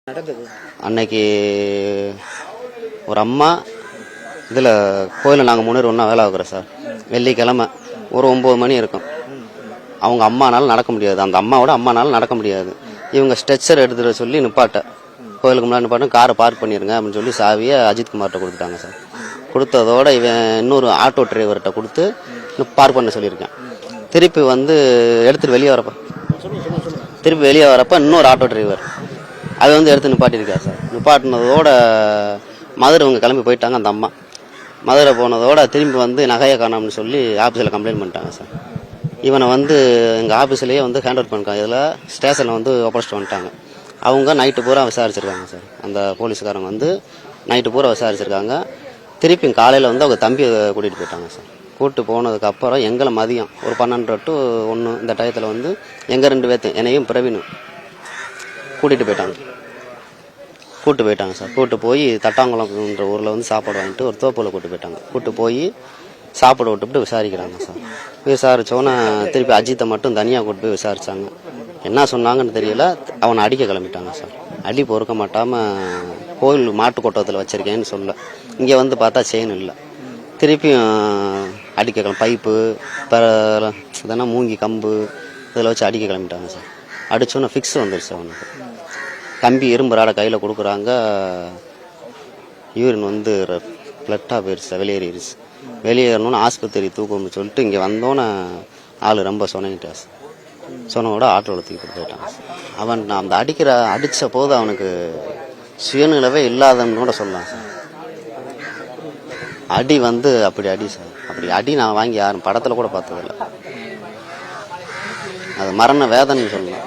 நடந்தது? அன்னைக்கு ஒரு அம்மா இதில் கோயிலில் நாங்கள் 3 பேர் ஒன்றா வேலை பார்க்குறோம் சார். வெள்ளிக்கிழமை ஒரு 9 மணி இருக்கும். அவங்க அம்மானால நடக்க முடியாது, அந்த அம்மாவோட அம்மானால நடக்க முடியாது. இவங்க ஸ்ட்ரெச்சர் எடுத்துகிட்டு சொல்லி நிப்பாட்ட கோயிலுக்கு முன்னாடி நிப்பாட்டும், காரை பார்க் பண்ணிடுங்க அப்படின்னு சொல்லி சாவியை அஜித்குமார்கிட்ட கொடுத்துட்டாங்க சார். கொடுத்ததோட இவன் இன்னொரு ஆட்டோ டிரைவர்கிட்ட கொடுத்து பார்க் பண்ண சொல்லியிருக்கேன். திருப்பி வந்து எடுத்துகிட்டு வெளியே வரப்போ இன்னொரு ஆட்டோ டிரைவர் அதை வந்து எடுத்து நிப்பாட்டியிருக்கா சார். நிப்பாட்டினதோட மதுரை இவங்க கிளம்பி போயிட்டாங்க. அந்த அம்மா மதுரை போனதோட திரும்பி வந்து நகையை காணோம்னு சொல்லி ஆஃபீஸில் கம்ப்ளைண்ட் பண்ணிட்டாங்க சார். இவனை வந்து எங்கள் ஆஃபீஸ்லேயே வந்து ஹேண்ட் ஓவர் பண்ணிருக்காங்க. இதில் ஸ்டேஷனில் வந்து ஒப்படைச்சிட்டு வந்துட்டாங்க. அவங்க நைட்டு பூரா விசாரிச்சிருக்காங்க சார். அந்த போலீஸ்காரங்க வந்து நைட்டு பூரா விசாரிச்சிருக்காங்க. திருப்பி காலையில் வந்து அவங்க தம்பியை கூட்டிகிட்டு போயிட்டாங்க சார். கூப்பிட்டு போனதுக்கப்புறம் எங்களை மதியம் ஒரு 12 to 1 இந்த டயத்தில் வந்து எங்கள் 2 பேர்த்து என்னையும் பிரவீனும் கூட்டிகிட்டு போயிட்டாங்க சார். கூப்பிட்டு போய் தட்டாங்குளம்ன்ற ஊரில் வந்து சாப்பாடு வாங்கிட்டு ஒரு தோப்பில் கூப்பிட்டு போயிட்டாங்க. கூப்பிட்டு போய் சாப்பாடு விட்டுவிட்டு விசாரிக்கிறாங்க சார். விசாரித்தோன்னே திருப்பி அஜித்தை மட்டும் தனியாக கூப்பிட்டு போய் விசாரித்தாங்க. என்ன சொன்னாங்கன்னு தெரியல. அவனை அடிக்க கிளம்பிட்டாங்க சார். அடி பொறுக்க மாட்டாமல் கோயில் மாட்டு கொட்டத்தில் வச்சுருக்கேன்னு சொல்ல, இங்கே வந்து பார்த்தா செயின் இல்லை. திருப்பியும் அடிக்க பைப்பு இதெல்லாம் மூங்கி கம்பு இதில் வச்சு அடிக்க கிளம்பிட்டாங்க சார். அடித்தோன்னே ஃபிக்ஸ் வந்துடுச்சு அவனுக்கு. கம்பி இரும்பு ராடை கையில் கொடுக்குறாங்க. யூரின் வந்து பிளட்டாக போயிடுச்சு, வெளியேறிடுச்சு. வெளியேறணுன்னு ஆஸ்பத்திரி தூக்கணும்னு சொல்லிட்டு இங்கே வந்தோன்னே ஆள் ரொம்ப சொன்னிட்டா சார். சொன்னோட ஆட்டோவில் தூக்கிட்டு போயிட்டாங்க சார். அவன் அந்த அடித்த போது அவனுக்கு சுயநிலவே இல்லாதன்னு கூட சொல்லலாம் சார். அடி வந்து அப்படி அடி சார். அப்படி அடி நான் வாங்கி யாரும் படத்தில் கூட பார்த்ததில்ல. அது மரண வேதனைன்னு சொல்லலாம்.